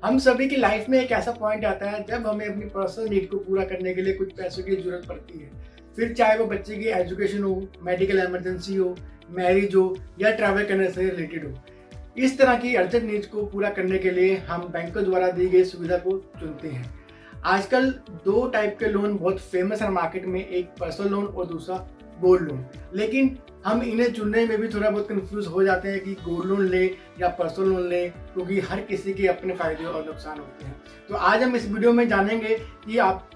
हम सभी की लाइफ में एक ऐसा पॉइंट आता है जब हमें अपनी पर्सनल नीड को पूरा करने के लिए कुछ पैसों की जरूरत पड़ती है। फिर चाहे वो बच्चे की एजुकेशन हो, मेडिकल इमरजेंसी हो, मैरिज हो या ट्रैवल करने से रिलेटेड हो। इस तरह की अर्जेंट नीड्स को पूरा करने के लिए हम बैंकों द्वारा दी गई सुविधा को चुनते हैं। आजकल दो टाइप के लोन बहुत फेमस है मार्केट में, एक पर्सनल लोन और दूसरा गोल्ड लोन। लेकिन हम इन्हें चुनने में भी थोड़ा बहुत कंफ्यूज हो जाते हैं कि गोल्ड लोन ले या पर्सनल लोन ले, क्योंकि हर किसी के अपने फायदे और नुकसान होते हैं। तो आज हम इस वीडियो में जानेंगे कि आप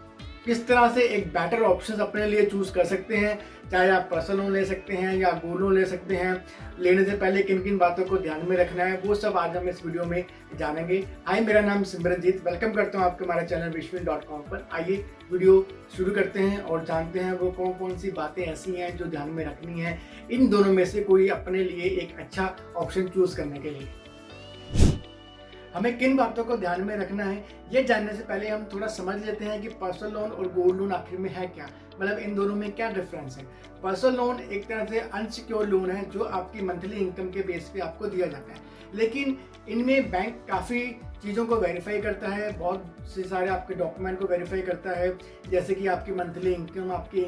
किस तरह से एक बेटर ऑप्शन अपने लिए चूज कर सकते हैं। चाहे आप पर्सनल लोन ले सकते हैं या गोल्ड लोन ले सकते हैं। लेने से पहले किन किन बातों को ध्यान में रखना है वो सब आज हम इस वीडियो में जानेंगे। हाय, मेरा नाम सिमरनजीत, वेलकम करता हूं आपके हमारे चैनल विश्विन.com पर। आइए वीडियो शुरू करते हैं और जानते हैं वो कौन कौन सी बातें ऐसी हैं जो ध्यान में रखनी है इन दोनों में से कोई अपने लिए एक अच्छा ऑप्शन चूज करने के लिए। हमें किन बातों को ध्यान में रखना है ये जानने से पहले हम थोड़ा समझ लेते हैं कि पर्सनल लोन और गोल्ड लोन आखिर में है क्या, मतलब इन दोनों में क्या डिफरेंस है। पर्सनल लोन एक तरह से अनसिक्योर लोन है जो आपकी मंथली इनकम के बेस पे आपको दिया जाता है, लेकिन इनमें बैंक काफ़ी चीज़ों को वेरीफाई करता है, बहुत से सारे आपके डॉक्यूमेंट को वेरीफाई करता है, जैसे कि आपकी मंथली इनकम, आपकी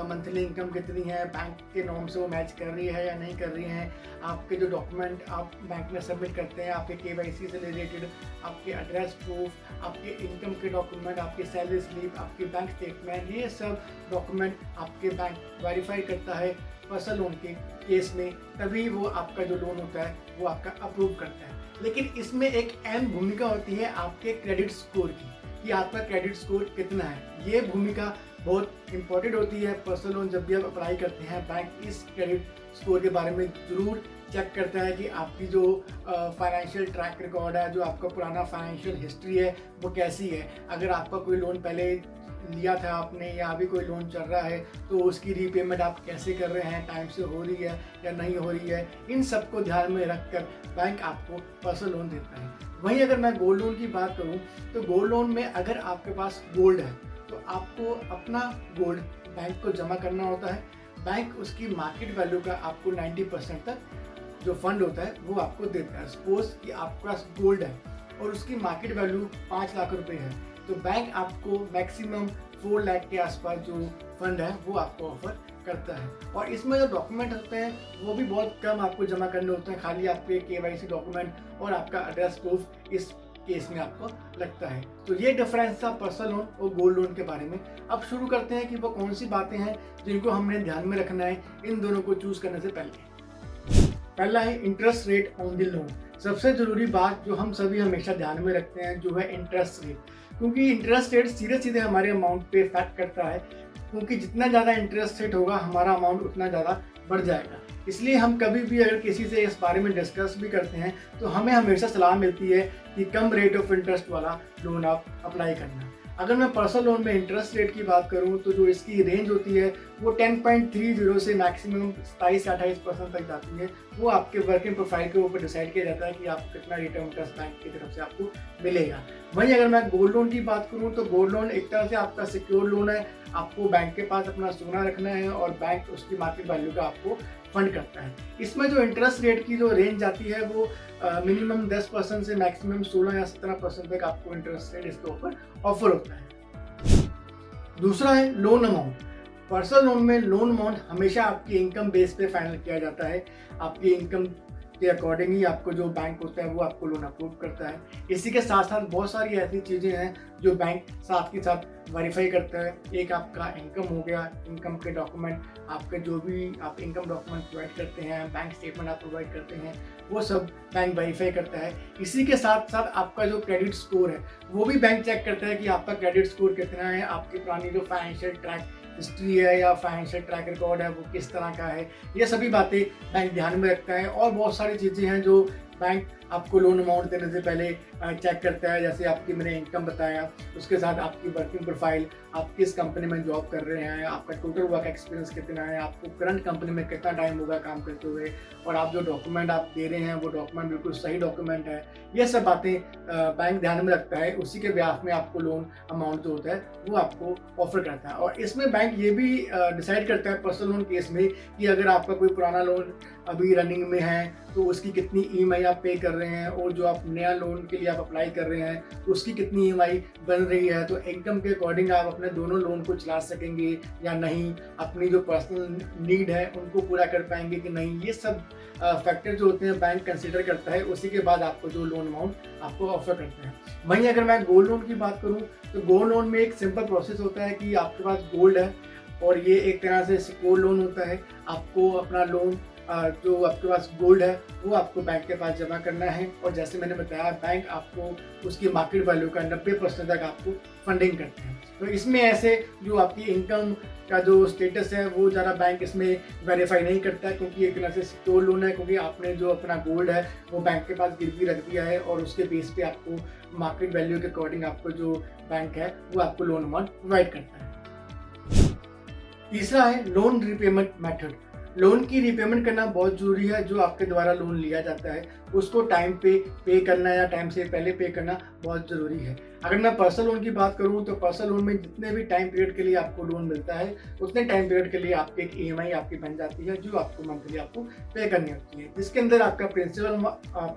मंथली इनकम कितनी है, बैंक के नॉर्म से वो मैच कर रही है या नहीं कर रही है, आपके जो डॉक्यूमेंट आप बैंक में सबमिट करते हैं, आपके KYC से रिलेटेड, आपके एड्रेस प्रूफ, आपके इनकम के डॉक्यूमेंट, आपकी सैलरी स्लिप, आपकी बैंक स्टेटमेंट, ये सब डॉक्यूमेंट आपके बैंक वेरीफाई करता है पर्सनल लोन के केस में। तभी वो आपका जो लोन होता है वो आपका अप्रूव करता है। लेकिन इसमें एक अहम भूमिका होती है आपके क्रेडिट स्कोर की, कि आपका क्रेडिट स्कोर कितना है। ये भूमिका बहुत इंपॉर्टेंट होती है। पर्सनल लोन जब भी आप अप्लाई करते हैं, बैंक इस क्रेडिट स्कोर के बारे में ज़रूर चेक करता है कि आपकी जो फाइनेंशियल ट्रैक रिकॉर्ड है, जो आपका पुराना फाइनेंशियल हिस्ट्री है वो कैसी है। अगर आपका कोई लोन पहले लिया था आपने या अभी कोई लोन चल रहा है तो उसकी रीपेमेंट आप कैसे कर रहे हैं, टाइम से हो रही है या नहीं हो रही है, इन सब को ध्यान में रखकर बैंक आपको पर्सनल लोन देता है। वहीं अगर मैं गोल्ड लोन की बात करूं तो गोल्ड लोन में अगर आपके पास गोल्ड है तो आपको अपना गोल्ड बैंक को जमा करना होता है। बैंक उसकी मार्केट वैल्यू का आपको 90% तक जो फंड होता है वो आपको देता है। सपोज कि आपके पास गोल्ड है और उसकी मार्केट वैल्यू 5 लाख रुपए है, तो बैंक आपको मैक्सिमम 4 लाख के आसपास जो फंड है वो आपको ऑफर करता है। और इसमें जो डॉक्यूमेंट होते हैं वो भी बहुत कम आपको जमा करने होते हैं, खाली आपके KYC डॉक्यूमेंट और आपका एड्रेस प्रूफ इस केस में आपको लगता है। तो ये डिफरेंस था पर्सनल लोन और गोल्ड लोन के बारे में। अब शुरू करते हैं कि वो कौन सी बातें हैं जिनको हमने ध्यान में रखना है इन दोनों को चूज करने से पहले। पहला है interest rate on the loan. सबसे जरूरी बात जो हम सभी हमेशा ध्यान में रखते हैं जो है इंटरेस्ट रेट, क्योंकि इंटरेस्ट रेट सीधे सीधे हमारे अमाउंट पे इफेक्ट करता है, क्योंकि जितना ज़्यादा इंटरेस्ट रेट होगा हमारा अमाउंट उतना ज़्यादा बढ़ जाएगा। इसलिए हम कभी भी अगर किसी से इस बारे में डिस्कस भी करते हैं तो हमें हमेशा सलाह मिलती है कि कम रेट ऑफ इंटरेस्ट वाला लोन आप अप्लाई करना। अगर मैं पर्सनल लोन में इंटरेस्ट रेट की बात करूं तो जो इसकी रेंज होती है वो 10.30 से मैक्सिमम 27-28% तक जाती है। वो आपके वर्किंग प्रोफाइल के ऊपर डिसाइड किया जाता है कि आप कितना रेट ऑफ इंटरेस्ट बैंक की तरफ से आपको मिलेगा। वहीं अगर मैं गोल्ड लोन की बात करूं तो गोल्ड लोन एक तरह से आपका सिक्योर लोन है। आपको बैंक के पास अपना सोना रखना है और बैंक उसकी मार्केट वैल्यू का आपको फंड करता है। इसमें जो इंटरेस्ट रेट की जो रेंज आती है वो मिनिमम 10% से मैक्सिमम 16 या 17% तक आपको इंटरेस्ट रेट इसके ऊपर ऑफर होता है। दूसरा है लोन अमाउंट। पर्सनल लोन में लोन अमाउंट हमेशा आपकी इनकम बेस पे फाइनल किया जाता है। आपकी इनकम के अकॉर्डिंग ही आपको जो बैंक होता है वो आपको लोन अप्रूव करता है। इसी के साथ साथ बहुत सारी ऐसी चीज़ें हैं जो बैंक साथ के साथ वेरीफाई करता है। एक आपका इनकम हो गया, इनकम के डॉक्यूमेंट, आपके जो भी आप इनकम डॉक्यूमेंट प्रोवाइड करते हैं, बैंक स्टेटमेंट आप प्रोवाइड करते हैं, वो सब बैंक वेरीफाई करता है। इसी के साथ साथ आपका जो क्रेडिट स्कोर है वो भी बैंक चेक करता है कि आपका क्रेडिट स्कोर कितना है, आपकी पुरानी जो फाइनेंशियल ट्रैक हिस्ट्री है या फाइनेंशियल ट्रैक रिकॉर्ड है वो किस तरह का है। ये सभी बातें बैंक ध्यान में रखता है। और बहुत सारी चीज़ें हैं जो बैंक आपको लोन अमाउंट देने से पहले चेक करता है, जैसे आपकी मैंने इनकम बताया, उसके साथ आपकी वर्किंग प्रोफाइल, आप किस कंपनी में जॉब कर रहे हैं, आपका टोटल वर्क एक्सपीरियंस कितना है, आपको करंट कंपनी में कितना टाइम होगा काम करते हुए, और आप जो डॉक्यूमेंट आप दे रहे हैं वो डॉक्यूमेंट बिल्कुल सही डॉक्यूमेंट है। ये सब बातें बैंक ध्यान में रखता है। उसी के ब्याज में आपको लोन अमाउंट जो होता है वो आपको ऑफर करता है। और इसमें बैंक ये भी डिसाइड करता है पर्सनल लोन केस में कि अगर आपका कोई पुराना लोन अभी रनिंग में है तो उसकी कितनी ईएमआई आप पे कर रहे हैं, और जो आप नया लोन के लिए आप अप्लाई कर रहे हैं उसकी कितनी ईएमआई बन रही है। तो इनकम के अकॉर्डिंग आप अपने दोनों लोन को चला सकेंगे या नहीं, अपनी जो पर्सनल नीड है उनको पूरा कर पाएंगे कि नहीं, ये सब फैक्टर जो होते हैं बैंक कंसीडर करता है। उसी के बाद आपको जो लोन अमाउंट आपको ऑफर करते हैं। वहीं अगर मैं गोल्ड लोन की बात करूं तो गोल्ड लोन में एक सिंपल प्रोसेस होता है कि आपके पास गोल्ड है और ये एक तरह से सिक्योर लोन होता है। आपको अपना लोन जो आपके पास गोल्ड है वो आपको बैंक के पास जमा करना है, और जैसे मैंने बताया बैंक आपको उसकी मार्केट वैल्यू का 90% तक आपको फंडिंग करते हैं। तो इसमें ऐसे जो आपकी इनकम का जो स्टेटस है वो ज़्यादा बैंक इसमें वेरीफाई नहीं करता है, क्योंकि एक तरह से सिक्योर लोन है, क्योंकि आपने जो अपना गोल्ड है वो बैंक के पास गिरवी रख दिया है और उसके बेस पे आपको मार्केट वैल्यू के अकॉर्डिंग आपको जो बैंक है वो आपको लोन अमाउंट प्रोवाइड करता है। तीसरा है लोन रिपेमेंट मेथड। लोन की रिपेमेंट करना बहुत ज़रूरी है। जो आपके द्वारा लोन लिया जाता है उसको टाइम पे करना या टाइम से पहले पे करना बहुत ज़रूरी है। अगर मैं पर्सनल लोन की बात करूं तो पर्सनल लोन में जितने भी टाइम पीरियड के लिए आपको लोन मिलता है उतने टाइम पीरियड के लिए आपकी एक ईएमआई आपकी बन जाती है जो आपको मंथली आपको पे करनी होती है, जिसके अंदर आपका प्रिंसिपल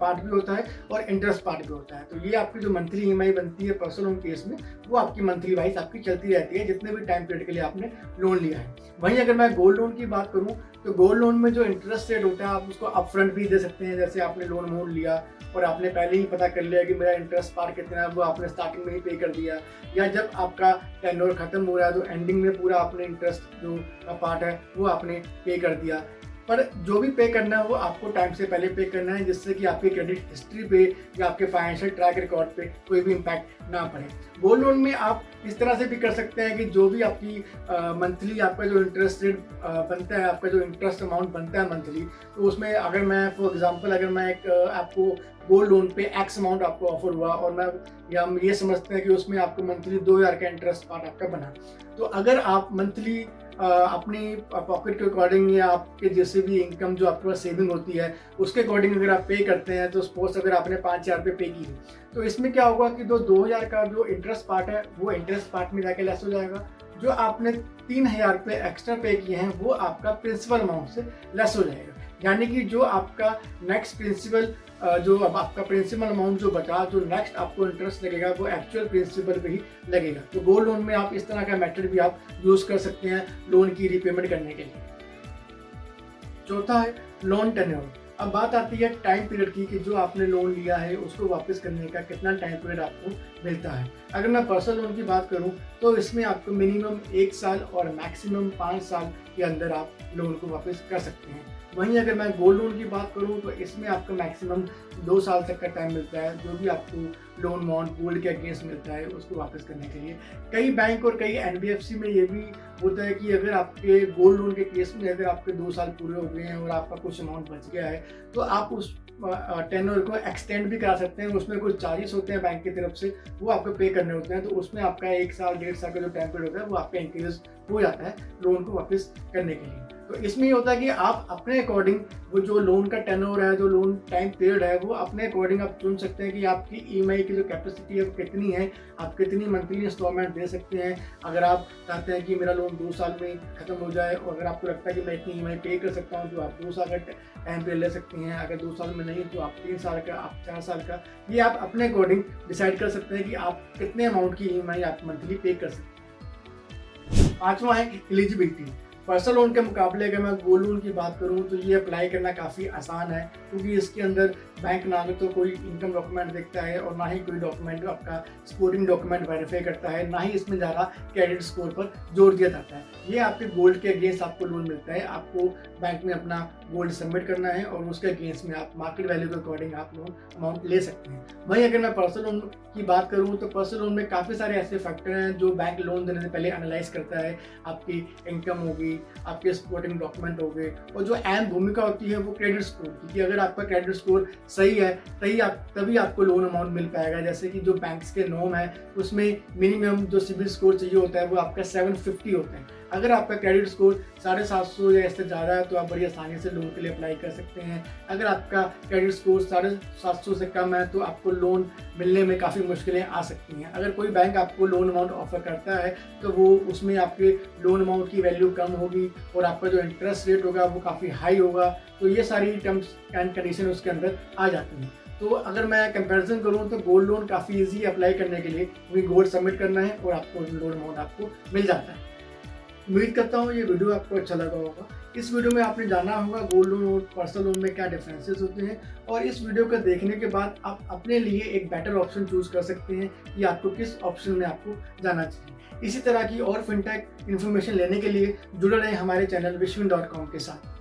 पार्ट भी होता है और इंटरेस्ट पार्ट भी होता है। तो ये आपकी जो मंथली ईएमआई बनती है पर्सनल लोन केस में वो आपकी मंथली वाइज आपकी चलती रहती है जितने भी टाइम पीरियड के लिए आपने लोन लिया है। वहीं अगर मैं गोल्ड लोन की बात करूँ तो गोल्ड लोन में जो इंटरेस्ट रेट होता है आप उसको अपफ्रंट भी दे सकते हैं। जैसे आपने लोन अमाउंट लिया और आपने पहले ही पता कर लिया कि मेरा इंटरेस्ट पार्ट कितना है, वो आपने स्टार्टिंग में ही पे कर दिया, या जब आपका टेन्योर खत्म हो रहा है तो एंडिंग में पूरा आपने इंटरेस्ट जो पार्ट है वो आपने पे कर दिया। पर जो भी पे करना है वो आपको टाइम से पहले पे करना है, जिससे कि आपकी क्रेडिट हिस्ट्री पे या आपके फाइनेंशियल ट्रैक रिकॉर्ड पे कोई भी इम्पैक्ट ना पड़े। गोल्ड लोन में आप इस तरह से भी कर सकते हैं कि जो भी आपकी मंथली आपका जो इंटरेस्ट रेट बनता है, आपका जो इंटरेस्ट अमाउंट बनता है मंथली, तो उसमें अगर मैं फॉर एग्जांपल अगर मैं एक आपको गोल्ड लोन पे एक्स अमाउंट आपको ऑफर हुआ और मैं या हम ये समझते हैं कि उसमें आपको मंथली 2000 का इंटरेस्ट पार्ट आपका बना, तो अगर आप मंथली अपनी पॉकेट के अकॉर्डिंग या आपके जैसे भी इनकम जो आपके पास सेविंग होती है उसके अकॉर्डिंग अगर आप पे करते हैं, तो सपोज अगर आपने 5000 रुपये पे की तो इसमें क्या होगा कि 2000 का जो इंटरेस्ट पार्ट है वो इंटरेस्ट पार्ट में जाके लेस हो जाएगा। जो आपने 3000 रुपये एक्स्ट्रा पे किए हैं वो आपका प्रिंसिपल अमाउंट से लेस हो जाएगा। यानी कि जो आपका नेक्स्ट प्रिंसिपल जो अब आपका प्रिंसिपल अमाउंट जो बचा, जो नेक्स्ट आपको इंटरेस्ट लगेगा वो एक्चुअल प्रिंसिपल पे ही लगेगा। तो गोल्ड लोन में आप इस तरह का मेथड भी आप यूज कर सकते हैं लोन की रिपेमेंट करने के लिए। चौथा है लोन टेन्योर। अब बात आती है टाइम पीरियड की कि जो आपने लोन लिया है उसको वापस करने का कितना टाइम पीरियड आपको मिलता है। अगर मैं पर्सनल लोन की बात करूं तो इसमें आपको मिनिमम 1 साल और मैक्सिमम 5 साल के अंदर आप लोन को वापस कर सकते हैं। वहीं अगर मैं गोल्ड लोन की बात करूं तो इसमें आपको मैक्सिमम 2 साल तक का टाइम मिलता है, जो भी आपको लोन अमाउंट गोल्ड के अगेंस्ट मिलता है उसको वापस करने के लिए। कई बैंक और कई एनबीएफसी में ये भी होता है कि अगर आपके गोल्ड लोन के केस में अगर आपके 2 साल पूरे हो गए हैं और आपका कुछ अमाउंट बच गया है तो आप उस टेन्योर को एक्सटेंड भी करा सकते हैं। उसमें कुछ चार्जेस होते हैं बैंक की तरफ से, वो आपको पे करने होते हैं, तो उसमें आपका 1 साल 1.5 साल का जो टाइम पीरियड होता है वो आपका इंक्रीज हो जाता है लोन को वापस करने के लिए। तो इसमें ये होता है कि आप अपने अकॉर्डिंग वो जो लोन का टेन्योर है, जो लोन टाइम पीरियड है, वो अपने अकॉर्डिंग आप चुन सकते हैं कि आपकी ईएमआई की जो कैपेसिटी है वो कितनी है, आप कितनी मंथली इंस्टॉलमेंट दे सकते हैं। अगर आप चाहते हैं कि मेरा लोन 2 साल में खत्म हो जाए और अगर आपको लगता है कि मैं इतनी ईएमआई पे कर सकता हूँ तो आप 2 साल का टाइम पीरियड ले सकते हैं। अगर 2 साल में नहीं तो आप 3 साल का, आप 4 साल का, ये आप अपने अकॉर्डिंग डिसाइड कर सकते हैं कि आप कितने अमाउंट की ईएमआई आप मंथली पे कर सकते हैं। 5वां है एलिजिबिलिटी। पर्सनल लोन के मुकाबले अगर मैं गोल्ड लोन की बात करूं तो ये अप्लाई करना काफ़ी आसान है, क्योंकि इसके अंदर बैंक ना तो कोई इनकम डॉक्यूमेंट देखता है और ना ही कोई डॉक्यूमेंट आपका स्कोरिंग डॉक्यूमेंट वेरीफाई करता है, ना ही इसमें ज़्यादा क्रेडिट स्कोर पर जोर दिया जाता है। ये आपके गोल्ड के अगेंस्ट आपको लोन मिलता है, आपको बैंक में अपना गोल्ड सबमिट करना है और उसके अगेंस्ट में आप मार्केट वैल्यू के अकॉर्डिंग आप लोन अमाउंट ले सकते हैं। वहीं अगर मैं पर्सनल लोन की बात करूँ तो पर्सनल लोन में काफ़ी सारे ऐसे फैक्टर हैं जो बैंक लोन देने से पहले एनालाइज करता है। आपकी इनकम होगी, आपके सपोर्टिंग डॉक्यूमेंट हो गए, और जो अहम भूमिका होती है वो क्रेडिट स्कोर की, कि अगर आपका क्रेडिट स्कोर सही है तभी आपको लोन अमाउंट मिल पाएगा। जैसे कि जो बैंक्स के नॉर्म है उसमें मिनिमम जो सिबिल स्कोर चाहिए होता है वो आपका 750 होता है। अगर आपका क्रेडिट स्कोर 750 या इससे ज़्यादा है तो आप बड़ी आसानी से लोन के लिए अप्लाई कर सकते हैं। अगर आपका क्रेडिट स्कोर 750 से कम है तो आपको लोन मिलने में काफ़ी मुश्किलें आ सकती हैं। अगर कोई बैंक आपको लोन अमाउंट ऑफर करता है तो वो उसमें आपके लोन अमाउंट की वैल्यू कम होगी और आपका जो इंटरेस्ट रेट होगा वो काफ़ी हाई होगा। तो ये सारी टर्म्स एंड कंडीशन उसके अंदर आ जाती हैं। तो अगर मैं कंपैरिजन करूँ तो गोल्ड लोन काफ़ी ईजी है अप्लाई करने के लिए, क्योंकि गोल्ड सबमिट करना है और आपको लोन अमाउंट आपको मिल जाता है। उम्मीद करता हूँ ये वीडियो आपको अच्छा लगा होगा। इस वीडियो में आपने जाना होगा गोल्ड लोन और पर्सनल लोन में क्या डिफरेंसेस होते हैं, और इस वीडियो को देखने के बाद आप अपने लिए एक बेटर ऑप्शन चूज कर सकते हैं कि आपको किस ऑप्शन में आपको जाना चाहिए। इसी तरह की और फिनटेक इन्फॉर्मेशन लेने के लिए जुड़े रहें हमारे चैनल wishwin.com के साथ।